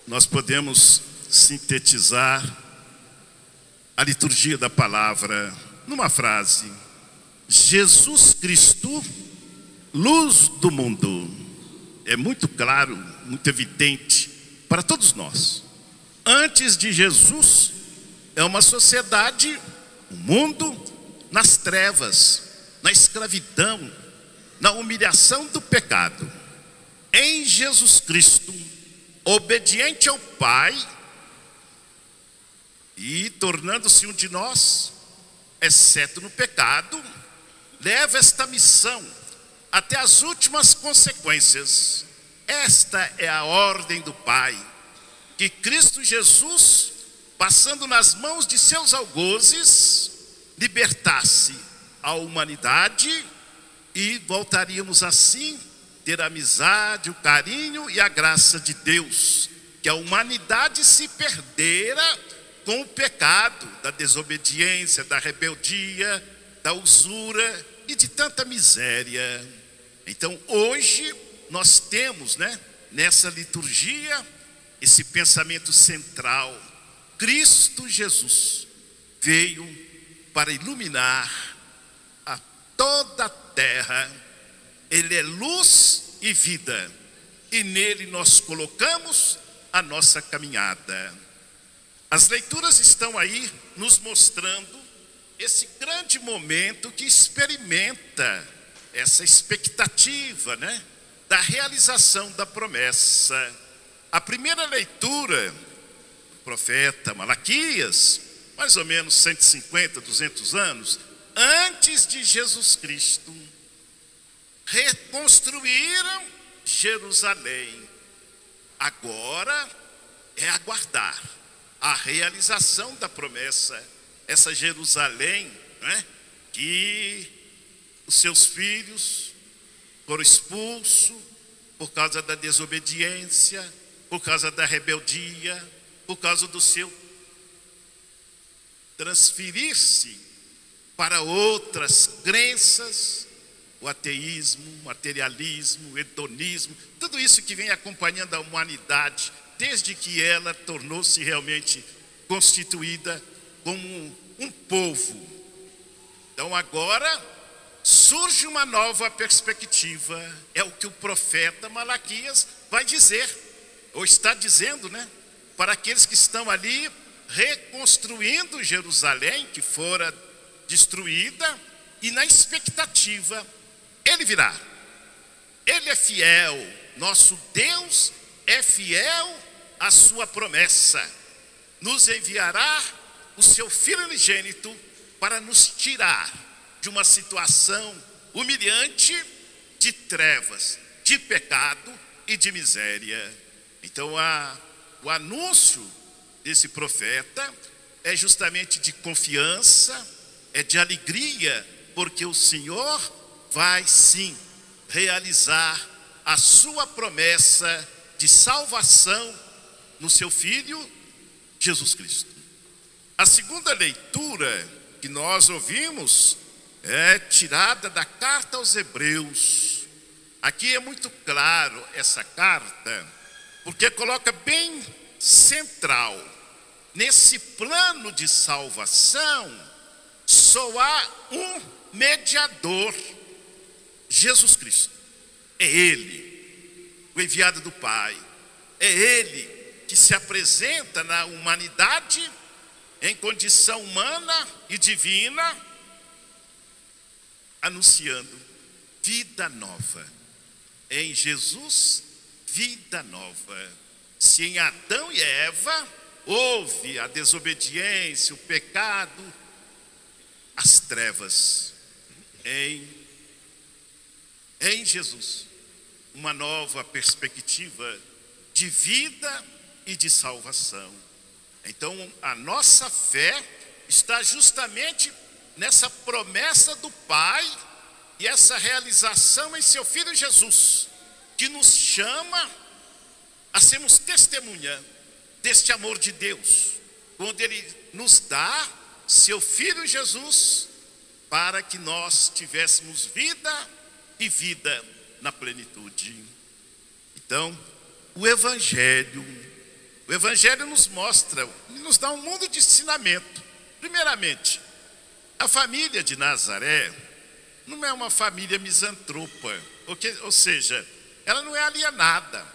nós podemos sintetizar a liturgia da palavra numa frase: Jesus Cristo, luz do mundo. É muito claro, muito evidente para todos nós. Antes de Jesus, é uma sociedade, um mundo nas trevas, na escravidão, na humilhação do pecado. Em Jesus Cristo, obediente ao Pai e tornando-se um de nós, exceto no pecado, leva esta missão até as últimas consequências. Esta é a ordem do Pai, que Cristo Jesus, passando nas mãos de seus algozes, libertasse a humanidade e voltaríamos assim ter a amizade, o carinho e a graça de Deus, que a humanidade se perdera com o pecado da desobediência, da rebeldia, da usura e de tanta miséria. Então hoje nós temos, nessa liturgia, esse pensamento central: Cristo Jesus veio para iluminar a toda a terra. Ele é luz e vida, e nele nós colocamos a nossa caminhada. As leituras estão aí nos mostrando esse grande momento que experimenta essa expectativa, da realização da promessa. A primeira leitura do profeta Malaquias, mais ou menos 150, 200 anos antes de Jesus Cristo, reconstruíram Jerusalém. Agora é aguardar a realização da promessa. Essa Jerusalém, que os seus filhos foram expulsos por causa da desobediência, por causa da rebeldia, por causa do seu transferir-se para outras crenças, o ateísmo, o materialismo, o hedonismo, tudo isso que vem acompanhando a humanidade desde que ela tornou-se realmente constituída como um povo. Então agora surge uma nova perspectiva. É o que o profeta Malaquias vai dizer, ou está dizendo, para aqueles que estão ali reconstruindo Jerusalém, que fora destruída, e na expectativa: Ele virá, Ele é fiel, nosso Deus é fiel à sua promessa, nos enviará o seu Filho unigênito para nos tirar de uma situação humilhante de trevas, de pecado e de miséria. Então o anúncio desse profeta é justamente de confiança, é de alegria, porque o Senhor vai sim realizar a sua promessa de salvação no seu Filho Jesus Cristo. A segunda leitura que nós ouvimos é tirada da carta aos Hebreus. Aqui é muito claro essa carta, porque coloca bem central: nesse plano de salvação só há um mediador, Jesus Cristo. É Ele, o enviado do Pai. É Ele que se apresenta na humanidade em condição humana e divina, anunciando vida nova. Em Jesus, vida nova. Se em Adão e Eva houve a desobediência, o pecado, as trevas, em Jesus, uma nova perspectiva de vida e de salvação. Então a nossa fé está justamente nessa promessa do Pai e essa realização em seu Filho Jesus, que nos chama a sermos testemunha deste amor de Deus, quando Ele nos dá seu Filho Jesus para que nós tivéssemos vida e vida na plenitude. Então, o Evangelho O Evangelho nos mostra, nos dá um mundo de ensinamento. Primeiramente, a família de Nazaré não é uma família misantropa, ou seja, ela não é alienada,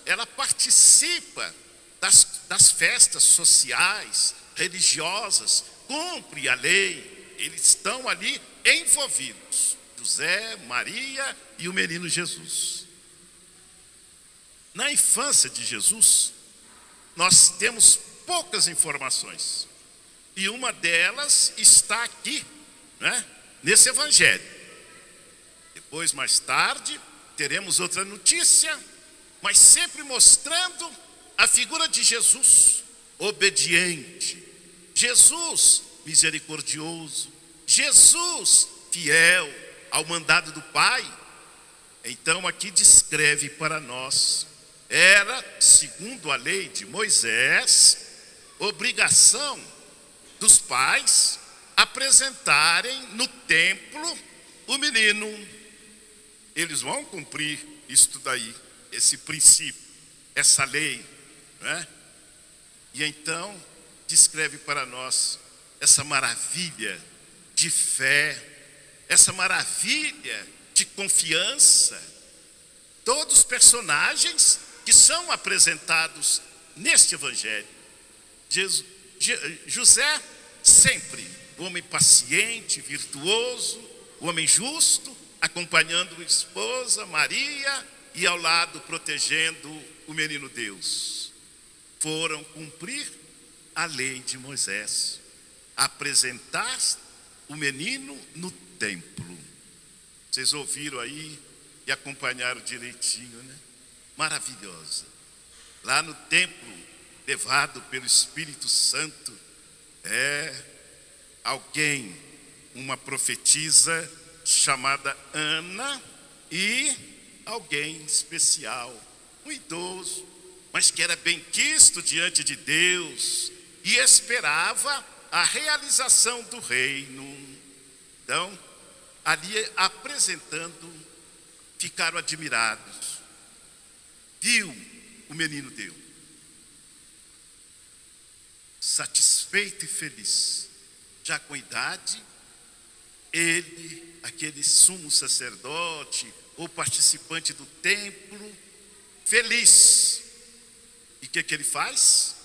ela participa das festas sociais, religiosas, cumpre a lei, eles estão ali envolvidos, José, Maria e o menino Jesus. Na infância de Jesus, nós temos poucas informações, e uma delas está aqui, né, nesse Evangelho. Depois, mais tarde, teremos outra notícia, mas sempre mostrando a figura de Jesus, obediente, Jesus misericordioso, Jesus fiel ao mandado do Pai. Então aqui descreve para nós, era, segundo a lei de Moisés, obrigação dos pais apresentarem no templo o menino. Eles vão cumprir isto daí, esse princípio, essa lei, né? E então descreve para nós essa maravilha de fé, essa maravilha de confiança. Todos os personagens que são apresentados neste Evangelho. José, sempre o homem paciente, virtuoso, o homem justo, acompanhando a esposa Maria e ao lado protegendo o menino Deus. Foram cumprir a lei de Moisés, apresentar o menino no templo. Vocês ouviram aí e acompanharam direitinho, né? Maravilhosa. Lá no templo, levado pelo Espírito Santo, alguém, uma profetisa chamada Ana, e alguém especial, um idoso, mas que era benquisto diante de Deus e esperava a realização do reino. Então, ali apresentando, ficaram admirados. Viu o menino Deus, satisfeito e feliz, já com idade, ele, aquele sumo sacerdote ou participante do templo, feliz. E o que ele faz?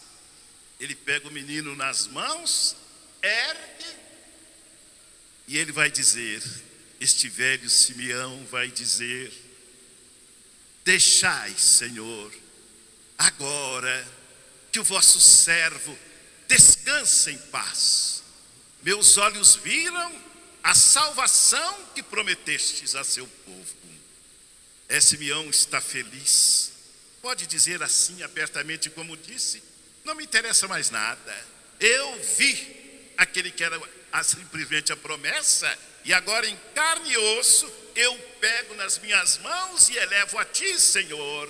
Ele pega o menino nas mãos, ergue, e ele vai dizer, este velho Simeão vai dizer: deixai, Senhor, agora que o vosso servo descansa em paz. Meus olhos viram a salvação que prometestes a seu povo. Simeão está feliz. Pode dizer assim abertamente como disse: não me interessa mais nada. Eu vi aquele que era simplesmente a promessa, e agora em carne e osso eu pego nas minhas mãos e elevo a ti, Senhor.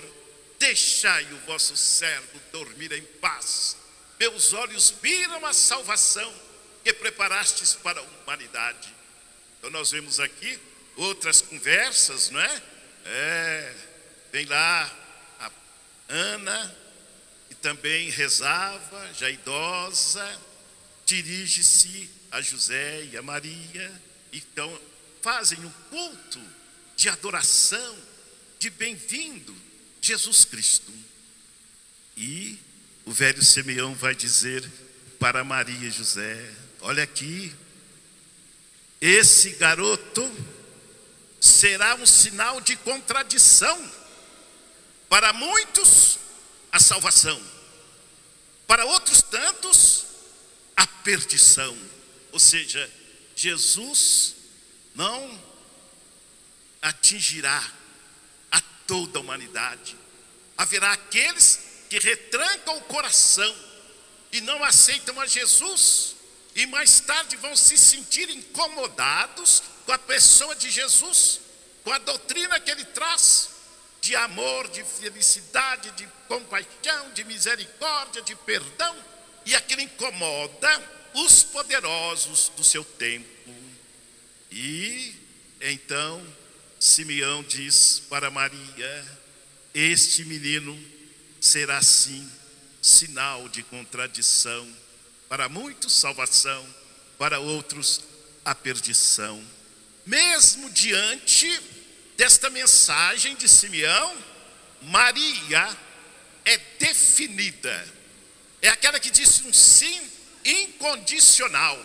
Deixai o vosso servo dormir em paz. Meus olhos viram a salvação que preparastes para a humanidade. Então nós vemos aqui outras conversas, não é? Vem lá a Ana, que também rezava, já idosa, dirige-se a José e a Maria. Então fazem um culto de adoração, de bem-vindo, Jesus Cristo. E o velho Simeão vai dizer para Maria e José: olha aqui, esse garoto será um sinal de contradição. Para muitos, a salvação. Para outros tantos, a perdição. Ou seja, Jesus não atingirá a toda a humanidade. Haverá aqueles que retrancam o coração e não aceitam a Jesus, e mais tarde vão se sentir incomodados com a pessoa de Jesus, com a doutrina que ele traz, de amor, de felicidade, de compaixão, de misericórdia, de perdão, e aquilo incomoda os poderosos do seu tempo. E então Simeão diz para Maria: este menino será sim sinal de contradição. Para muitos, salvação, para outros, a perdição. Mesmo diante desta mensagem de Simeão, Maria é definida. É aquela que disse um sim incondicional.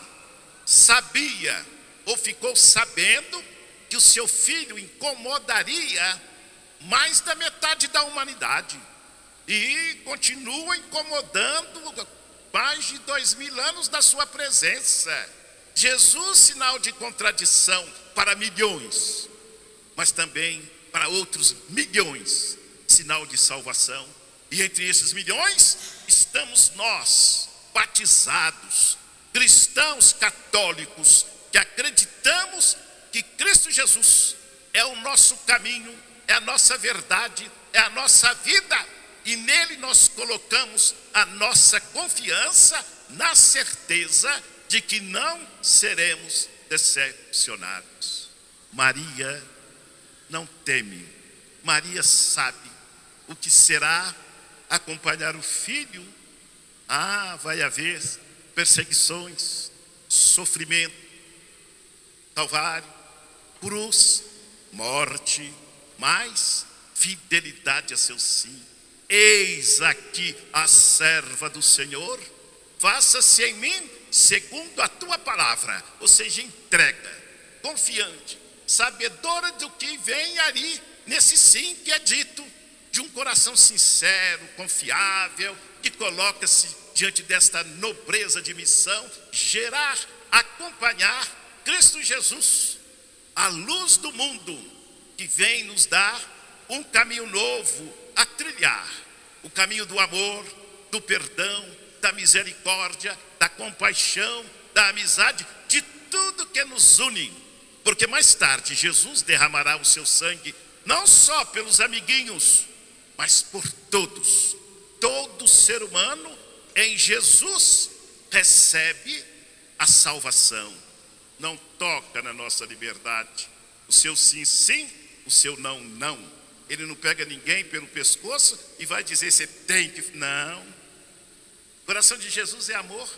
Sabia ou ficou sabendo que o seu filho incomodaria mais da metade da humanidade. E continua incomodando mais de 2000 anos da sua presença. Jesus, sinal de contradição para milhões, mas também para outros milhões, sinal de salvação. E entre esses milhões estamos nós, batizados, cristãos católicos, que acreditamos que Cristo Jesus é o nosso caminho, é a nossa verdade, é a nossa vida. E nele nós colocamos a nossa confiança na certeza de que não seremos decepcionados. Maria não teme. Maria sabe o que será acompanhar o filho. Vai haver perseguições, sofrimento, calvário, cruz, morte, mas fidelidade a seu sim. Eis aqui a serva do Senhor, faça-se em mim segundo a tua palavra. Ou seja, entrega, confiante, sabedora do que vem ali, nesse sim que é dito, de um coração sincero, confiável, que coloca-se diante desta nobreza de missão, gerar, acompanhar Cristo Jesus, a luz do mundo, que vem nos dar um caminho novo a trilhar, o caminho do amor, do perdão, da misericórdia, da compaixão, da amizade, de tudo que nos une. Porque mais tarde Jesus derramará o seu sangue, não só pelos amiguinhos, mas por todos. Todo ser humano em Jesus recebe a salvação. Não toca na nossa liberdade. O seu sim, sim, o seu não, não. Ele não pega ninguém pelo pescoço e vai dizer, você tem que... Não. O coração de Jesus é amor.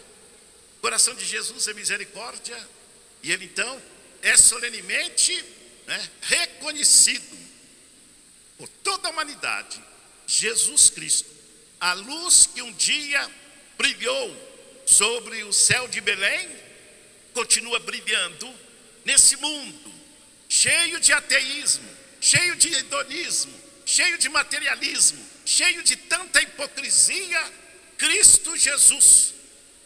O coração de Jesus é misericórdia. E ele então é solenemente reconhecido por toda a humanidade. Jesus Cristo, a luz que um dia brilhou sobre o céu de Belém, continua brilhando nesse mundo cheio de ateísmo, cheio de hedonismo, cheio de materialismo, cheio de tanta hipocrisia. Cristo Jesus,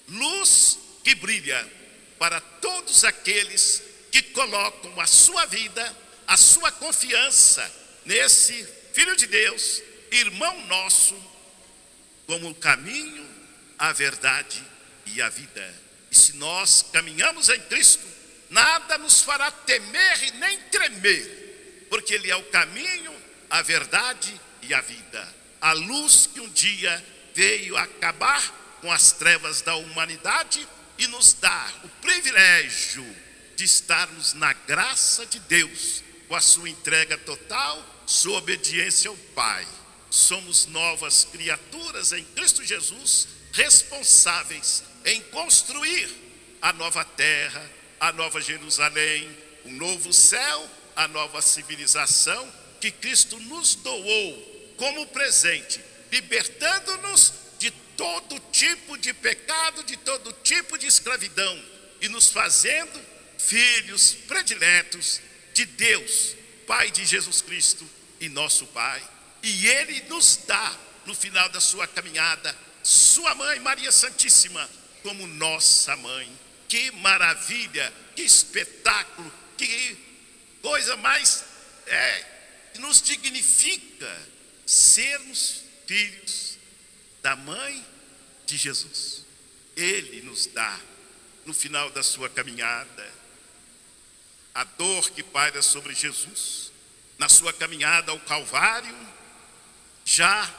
luz que brilha para todos aqueles que colocam a sua vida, a sua confiança nesse Filho de Deus, irmão nosso, como o caminho, a verdade e a vida. E se nós caminhamos em Cristo, nada nos fará temer e nem tremer, porque Ele é o caminho, a verdade e a vida. A luz que um dia veio acabar com as trevas da humanidade e nos dá o privilégio de estarmos na graça de Deus, com a sua entrega total, sua obediência ao Pai. Somos novas criaturas em Cristo Jesus, responsáveis em construir a nova terra, a nova Jerusalém, o novo céu, a nova civilização que Cristo nos doou como presente, libertando-nos de todo tipo de pecado, de todo tipo de escravidão e nos fazendo filhos prediletos de Deus, Pai de Jesus Cristo e nosso Pai. E Ele nos dá, no final da sua caminhada, sua mãe Maria Santíssima como nossa mãe. Que maravilha, que espetáculo, que coisa mais que nos dignifica sermos filhos da mãe de Jesus. Ele nos dá, no final da sua caminhada, a dor que paira sobre Jesus, na sua caminhada ao Calvário, já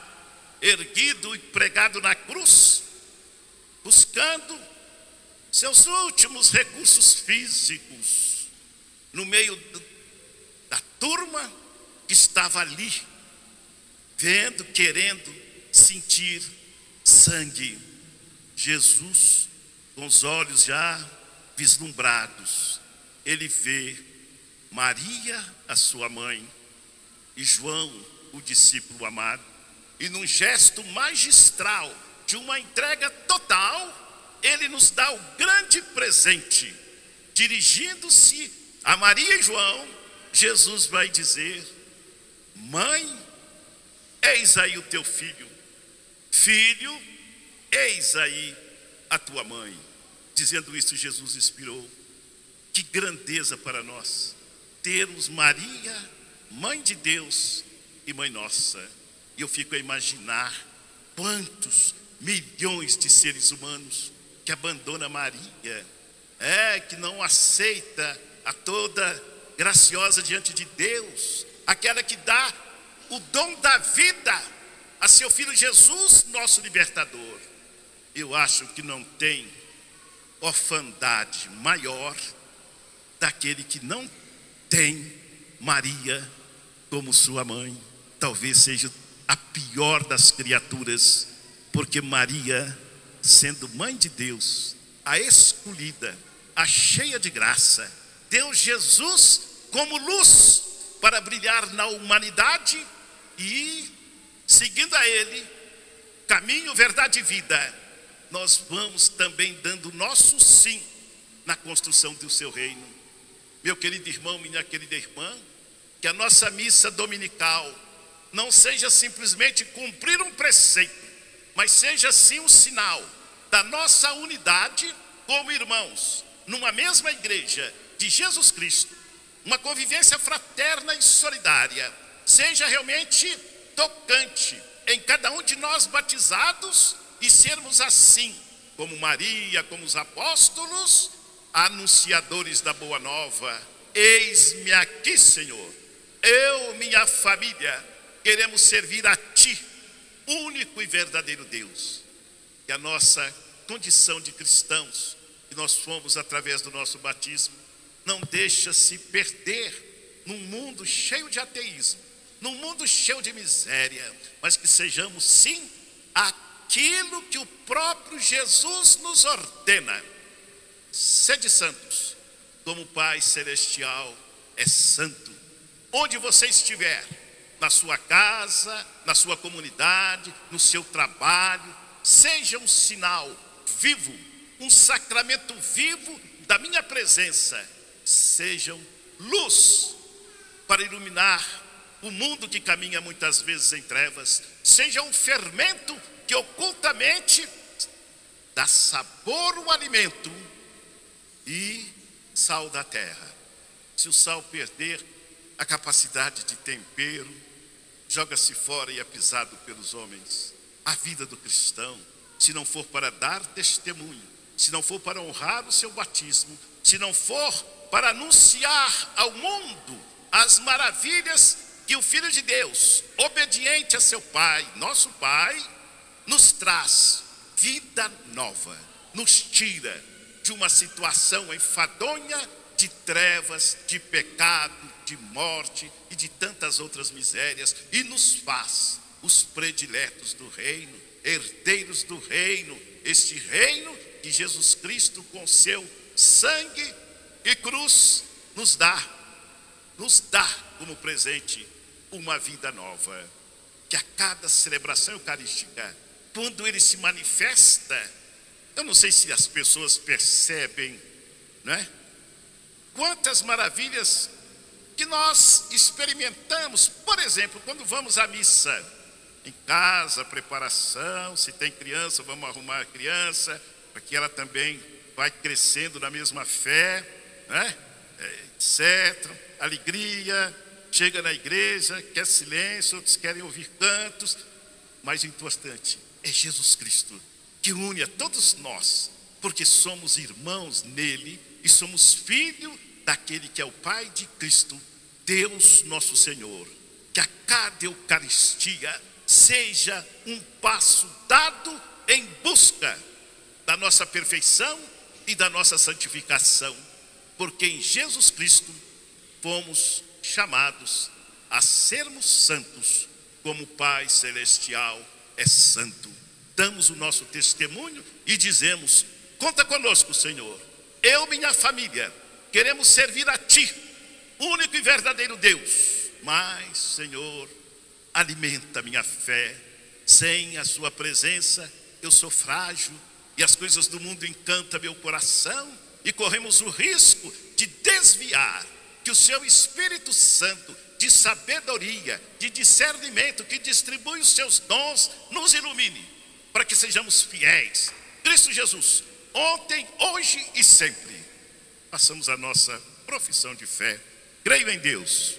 erguido e pregado na cruz, buscando seus últimos recursos físicos, no meio da turma que estava ali, vendo, querendo sentir sangue. Jesus, com os olhos já vislumbrados, ele vê Maria, a sua mãe, e João, o discípulo amado, e num gesto magistral de uma entrega total, ele nos dá o grande presente. Dirigindo-se a Maria e João, Jesus vai dizer: mãe, eis aí o teu filho. Filho, eis aí a tua mãe. Dizendo isso, Jesus expirou. Que grandeza para nós termos Maria, mãe de Deus e mãe nossa. E eu fico a imaginar quantos milhões de seres humanos que abandonam Maria, que não aceita a toda graciosa diante de Deus, aquela que dá o dom da vida a seu filho Jesus, nosso libertador. Eu acho que não tem orfandade maior daquele que não tem Maria como sua mãe. Talvez seja a pior das criaturas, porque Maria, sendo mãe de Deus, a escolhida, a cheia de graça, deu Jesus como luz para brilhar na humanidade e, seguindo a ele, caminho, verdade e vida, nós vamos também dando nosso sim na construção do seu reino. Meu querido irmão, minha querida irmã, que a nossa missa dominical não seja simplesmente cumprir um preceito, mas seja sim um sinal da nossa unidade como irmãos, numa mesma igreja de Jesus Cristo, uma convivência fraterna e solidária, seja realmente tocante em cada um de nós batizados, e sermos assim, como Maria, como os apóstolos, anunciadores da boa nova. Eis-me aqui, Senhor, eu, minha família, queremos servir a Ti, único e verdadeiro Deus. Que a nossa condição de cristãos, que nós fomos através do nosso batismo, não deixa se perder num mundo cheio de ateísmo, num mundo cheio de miséria, mas que sejamos sim aquilo que o próprio Jesus nos ordena: sede santos, como o Pai Celestial é santo. Onde você estiver, na sua casa, na sua comunidade, no seu trabalho, seja um sinal vivo, um sacramento vivo da minha presença. Sejam luz para iluminar o mundo que caminha muitas vezes em trevas. Seja um fermento que ocultamente dá sabor ao alimento e sal da terra. Se o sal perder a capacidade de tempero, joga-se fora e é pisado pelos homens. A vida do cristão, se não for para dar testemunho, se não for para honrar o seu batismo, se não for para anunciar ao mundo as maravilhas que o Filho de Deus, obediente a seu Pai, nosso Pai, nos traz vida nova, nos tira de uma situação enfadonha de trevas, de pecado, de morte e de tantas outras misérias, e nos faz os prediletos do reino, herdeiros do reino, este reino que Jesus Cristo com seu sangue e cruz nos dá como presente uma vida nova. Que a cada celebração eucarística, quando ele se manifesta, eu não sei se as pessoas percebem, não é? Quantas maravilhas que nós experimentamos. Por exemplo, quando vamos à missa, em casa, preparação, se tem criança, vamos arrumar a criança, para que ela também vai crescendo na mesma fé, né? Etc. Alegria, chega na igreja, quer silêncio, outros querem ouvir cantos. Mais importante é Jesus Cristo, que une a todos nós, porque somos irmãos nele e somos filho daquele que é o Pai de Cristo, Deus nosso Senhor. Que a cada Eucaristia seja um passo dado em busca da nossa perfeição e da nossa santificação, porque em Jesus Cristo fomos chamados a sermos santos, como o Pai Celestial é santo. damos o nosso testemunho e dizemos: conta conosco, Senhor. Eu e minha família queremos servir a Ti, único e verdadeiro Deus. Mas, Senhor, alimenta minha fé. Sem a Sua presença eu sou frágil e as coisas do mundo encantam meu coração, e corremos o risco de desviar. Que o Seu Espírito Santo, de sabedoria, de discernimento, que distribui os Seus dons, nos ilumine, para que sejamos fiéis. Cristo Jesus, ontem, hoje e sempre. Façamos a nossa profissão de fé. Creio em Deus,